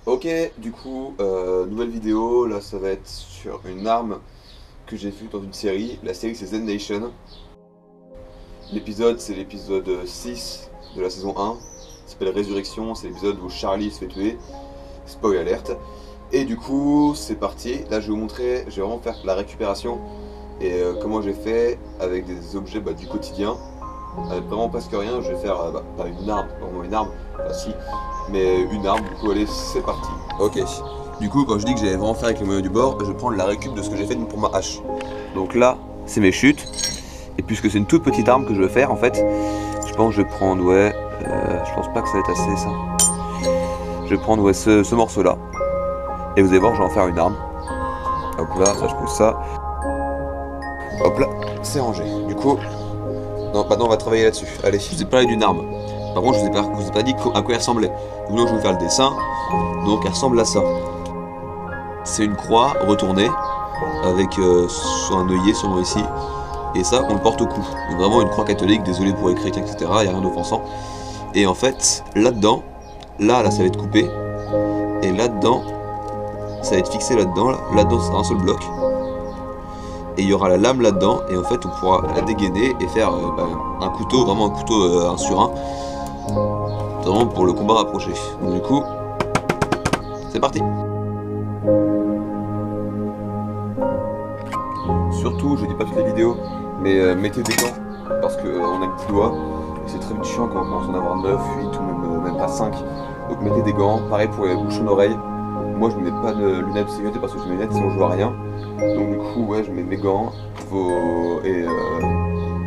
Ok, du coup, nouvelle vidéo, là ça va être sur une arme que j'ai vue dans une série. La série c'est Zen Nation. L'épisode c'est l'épisode 6 de la saison 1. Ça s'appelle Résurrection, c'est l'épisode où Charlie se fait tuer. Spoil alerte. Et du coup, c'est parti. Là je vais vous montrer, je vais vraiment faire la récupération et comment j'ai fait avec des objets du quotidien. Avec vraiment presque rien, je vais faire pas une arme, pas vraiment une arme, enfin si, mais une arme, du coup allez, c'est parti. Ok. Du coup, quand je dis que j'allais vraiment faire avec les moyens du bord, je vais prendre la récup de ce que j'ai fait pour ma hache. Donc là, c'est mes chutes. Et puisque c'est une toute petite arme que je veux faire, en fait, je pense que je vais prendre, je pense pas que ça va être assez ça. Je vais prendre, ce morceau-là. Et vous allez voir, je vais en faire une arme. Hop là, ça je pousse ça. Hop là, c'est rangé. Du coup, non, maintenant on va travailler là-dessus. Allez, je vous ai parlé d'une arme. Par contre, je vous ai pas dit à quoi elle ressemblait. Donc là, je vais vous faire le dessin. Donc elle ressemble à ça. C'est une croix retournée avec un œillet sûrement ici. Et ça, on le porte au cou. Donc vraiment une croix catholique, désolé pour les chrétiens, etc. Il n'y a rien d'offensant. Et en fait, là-dedans, là, ça va être coupé. Et là-dedans, ça va être fixé là-dedans. Là-dedans, c'est un seul bloc. Et il y aura la lame là-dedans. Et en fait, on pourra la dégainer et faire un couteau, vraiment un couteau 1 sur 1. Vraiment pour le combat rapproché. Donc du coup, c'est parti. Surtout, je dis pas toutes les vidéos, mais mettez des gants parce qu'on a que 10 doigts et c'est très vite chiant quand on commence à en avoir 9, 8 ou même pas 5. Donc mettez des gants, pareil pour les bouchons d'oreilles. Moi je ne mets pas de lunettes de sécurité parce que je mets des lunettes sinon je vois rien. Donc du coup ouais je mets mes gants et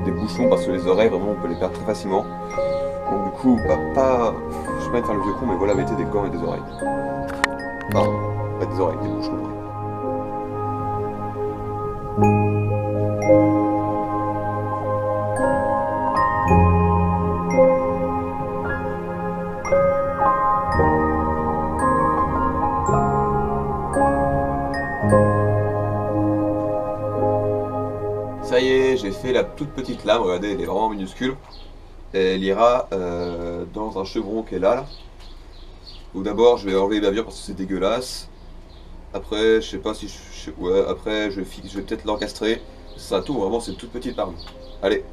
des bouchons parce que les oreilles vraiment on peut les perdre très facilement. Donc du coup pas. Je sais pas de faire le vieux con mais voilà mettez des gants et des oreilles. Enfin, pas des oreilles, des bouchons d'oreilles. Ça y est, j'ai fait la toute petite lame, regardez, elle est vraiment minuscule. Et elle ira dans un chevron qui est là. Donc d'abord, je vais enlever les bavures parce que c'est dégueulasse. Après, je sais pas si ouais, après, je vais peut-être l'encastrer. Ça tout, vraiment, c'est une toute petite arme. Allez.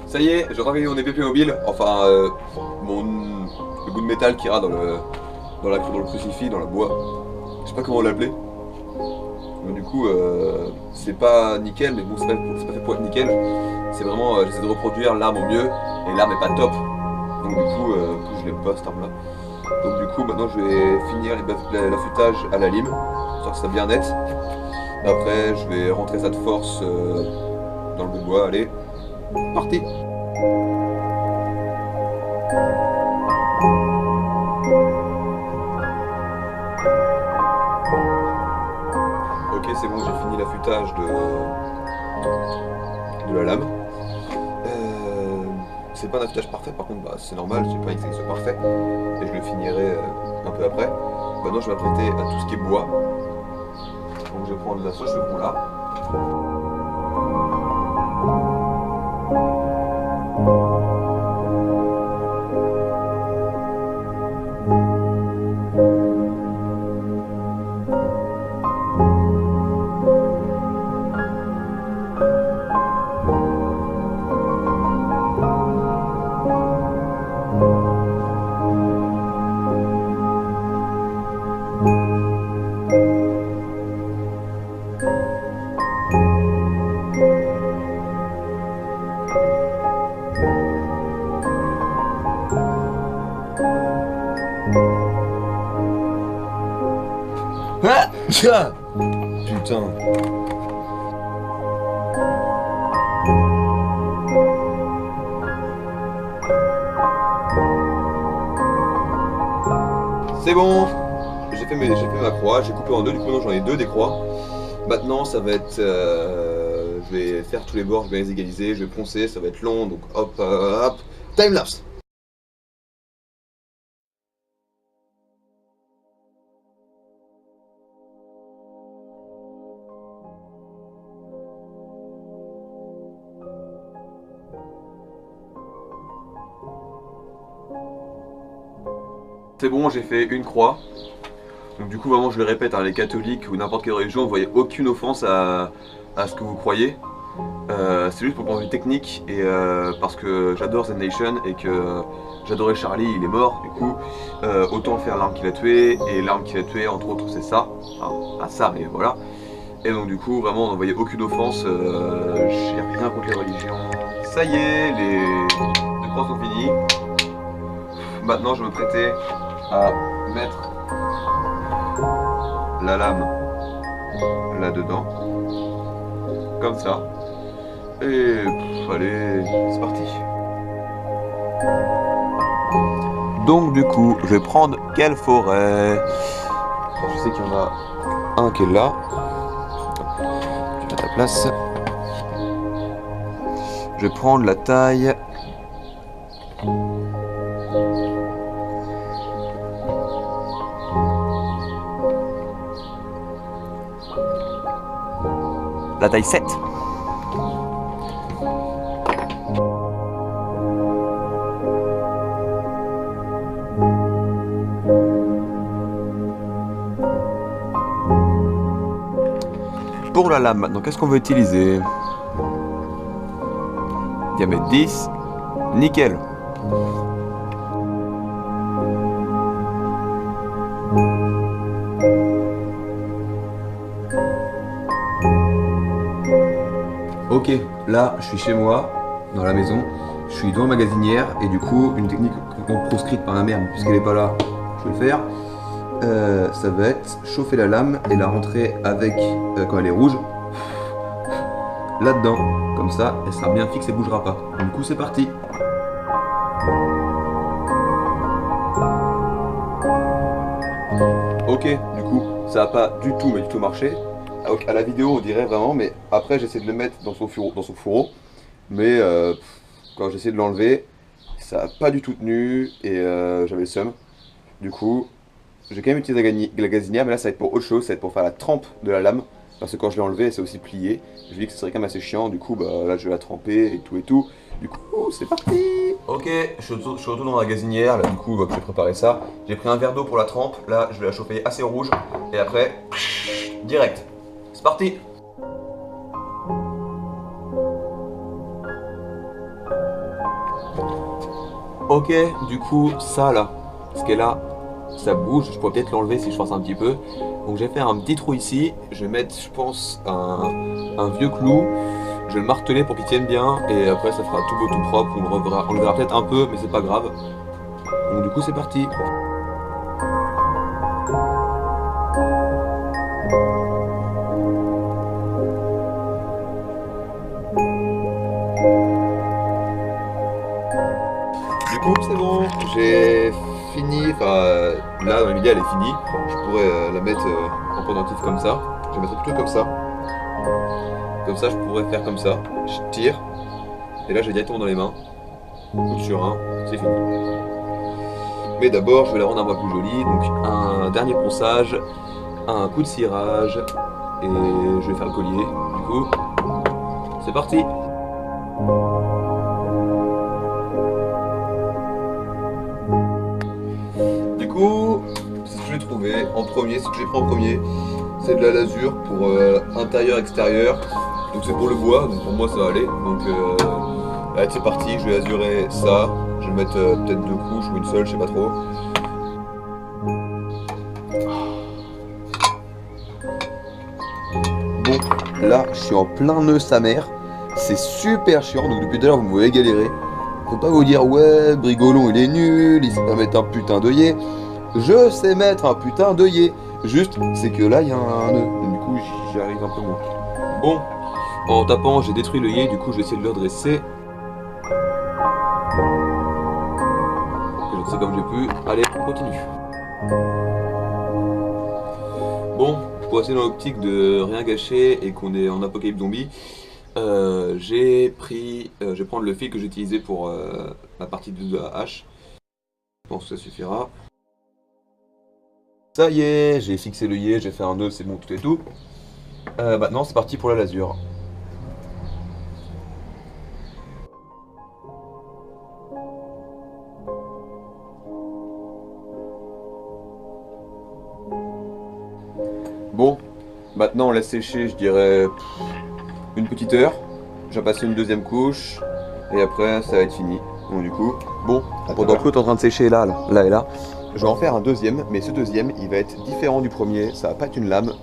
Ça y est, j'ai réveillé mon épée mobile. Enfin, le bout de métal qui ira dans le crucifix, dans la bois. Je sais pas comment l'appeler. Donc, du coup, c'est pas nickel, mais bon, c'est pas fait pour être nickel. C'est vraiment, j'essaie de reproduire l'arme au mieux, et l'arme est pas top. Donc du coup, je l'aime pas cette arme là. Donc du coup maintenant je vais finir l'affûtage à la lime, histoire que ça soit bien net. Après je vais rentrer ça de force dans le bout de bois, allez, parti. Ok c'est bon, j'ai fini l'affûtage de la lame. C'est pas un affûtage parfait par contre, c'est normal, j'ai pas dit que ce soit parfait. Et je le finirai un peu après. Maintenant je vais m'apprêter à tout ce qui est bois. Donc je vais prendre ce chevron là. Ah tiens. Putain. C'est bon. J'ai fait ma croix, j'ai coupé en deux, du coup maintenant j'en ai deux des croix. Maintenant ça va être... je vais faire tous les bords, je vais les égaliser, je vais poncer, ça va être long, donc hop, hop, time lapse. C'est bon, j'ai fait une croix. Donc du coup vraiment je le répète, hein, les catholiques ou n'importe quelle religion, vous voyez aucune offense à ce que vous croyez. C'est juste pour le point de vue technique et parce que j'adore Zen Nation et que j'adorais Charlie, il est mort, du coup autant faire l'arme qu'il a tué, et l'arme qu'il a tué entre autres c'est ça, enfin pas ça mais voilà. Et donc du coup vraiment on n'en voyait aucune offense, j'ai rien contre les religions. Ça y est, les croix sont finies. Maintenant je vais me prêter à mettre la lame là-dedans, comme ça. Et allez, c'est parti. Donc du coup, je vais prendre quelle forêt? Je sais qu'il y en a un qui est là. Tu mets ta place. Je vais prendre la taille. La taille 7. Pour la lame, maintenant, qu'est-ce qu'on veut utiliser? Diamètre 10, nickel. Ok, là, je suis chez moi, dans la maison. Je suis devant la magasinière et du coup, une technique proscrite par ma mère, puisqu'elle n'est pas là, je vais le faire. Ça va être chauffer la lame et la rentrer avec, quand elle est rouge, là-dedans. Comme ça, elle sera bien fixe et bougera pas. Du coup, c'est parti. Ok, du coup, ça n'a pas du tout marché. À la vidéo, on dirait vraiment, mais après, j'essaie de le mettre dans son fourreau. Mais quand j'ai essayé de l'enlever, ça n'a pas du tout tenu et j'avais le seum. Du coup, j'ai quand même utilisé la gazinière, mais là ça va être pour autre chose, ça va être pour faire la trempe de la lame. Parce que quand je l'ai enlevé, elle s'est aussi pliée. Je me dis que ce serait quand même assez chiant, du coup bah là je vais la tremper et tout. Du coup, c'est parti. Ok, je suis retourné dans la gazinière, là du coup j'ai préparé ça. J'ai pris un verre d'eau pour la trempe, là je vais la chauffer assez rouge. Et après, direct. C'est parti. Ok, du coup ça là, ce qu'elle a, ça bouge, je pourrais peut-être l'enlever si je force un petit peu. Donc je vais faire un petit trou ici, je vais mettre je pense un vieux clou, je vais le marteler pour qu'il tienne bien et après ça fera tout beau tout propre, on le verra peut-être un peu mais c'est pas grave. Donc du coup c'est parti. Du coup c'est bon, j'ai fini, enfin là dans les médias elle est finie, je pourrais la mettre en pendentif comme ça, je vais mettre plutôt comme ça. Comme ça je pourrais faire comme ça, je tire, et là j'ai directement dans les mains, coup sur un, c'est fini. Mais d'abord je vais la rendre un peu plus jolie, donc un dernier ponçage, un coup de cirage, et je vais faire le collier, du coup, c'est parti. Du coup, c'est ce que j'ai trouvé en premier, ce que j'ai pris en premier, c'est de la lasure pour intérieur-extérieur. Donc c'est pour le bois, donc pour moi ça va aller. Donc allez, c'est parti, je vais lazurer ça. Je vais mettre peut-être 2 couches ou une seule, je sais pas trop. Bon, là je suis en plein nœud sa mère. C'est super chiant, donc depuis tout à l'heure vous me voyez galérer. Faut pas vous dire ouais, Brigolon il est nul, il sait pas mettre un putain d'œillet. Je sais mettre un putain d'œillet. Juste, c'est que là il y a un nœud, donc du coup j'y arrive un peu moins. Bon, en tapant j'ai détruit l'œillet, du coup je vais essayer de le redresser. Je sais comme j'ai pu. Allez, on continue. Bon, pour rester dans l'optique de rien gâcher et qu'on est en apocalypse zombie, je vais prendre le fil que j'ai utilisé pour la partie de la hache. Je pense que ça suffira. Ça y est, j'ai fixé l'œillet, j'ai fait un nœud, c'est bon, tout et tout. Maintenant, c'est parti pour la lasure. Bon, maintenant on laisse sécher, je dirais une petite heure. J'ai passé une deuxième couche et après ça va être fini. Donc du coup, bon, pendant que l'autre est en train de sécher là et là, je vais en faire un deuxième, mais ce deuxième il va être différent du premier, ça va pas être une lame.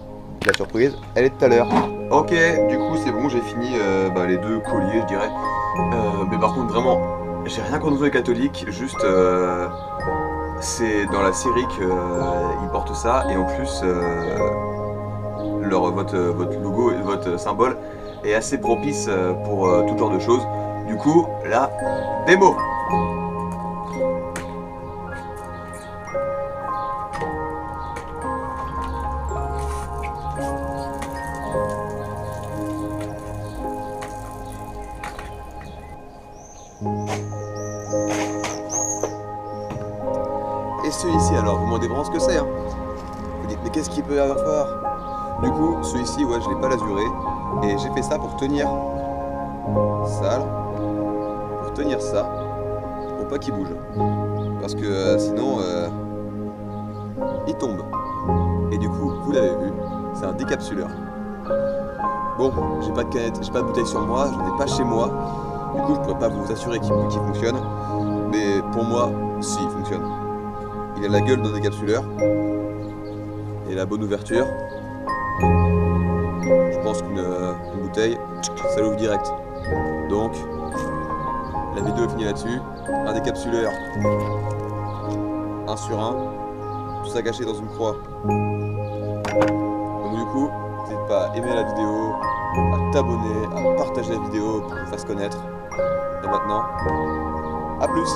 La surprise, elle est de tout à l'heure. Ok, du coup c'est bon, j'ai fini les 2 colliers je dirais. Mais par contre vraiment, j'ai rien contre les catholiques, juste c'est dans la série qu'ils portent ça et en plus votre logo et votre symbole est assez propice pour tout genre de choses. Du coup, la démo. Et celui-ci alors, vous me demandez vraiment ce que c'est, hein. Vous dites mais qu'est-ce qu'il peut y avoir? Du coup, celui-ci, ouais, je l'ai pas lasuré. Et j'ai fait ça pour tenir ça, là. Pour tenir ça. Pour pas qu'il bouge. Parce que sinon, il tombe. Et du coup, vous l'avez vu, c'est un décapsuleur. Bon, j'ai pas de canette, j'ai pas de bouteille sur moi, je n'en ai pas chez moi. Du coup, je pourrais pas vous assurer qu'il fonctionne. Mais pour moi, si, il fonctionne. Il a la gueule d'un décapsuleur. Et la bonne ouverture. Je pense qu'une bouteille, ça l'ouvre direct. Donc, la vidéo est finie là-dessus. Un décapsuleur, 1 sur 1, tout ça caché dans une croix. Donc du coup, n'hésite pas à aimer la vidéo, à t'abonner, à partager la vidéo pour que je fasse connaître. Et maintenant, à plus!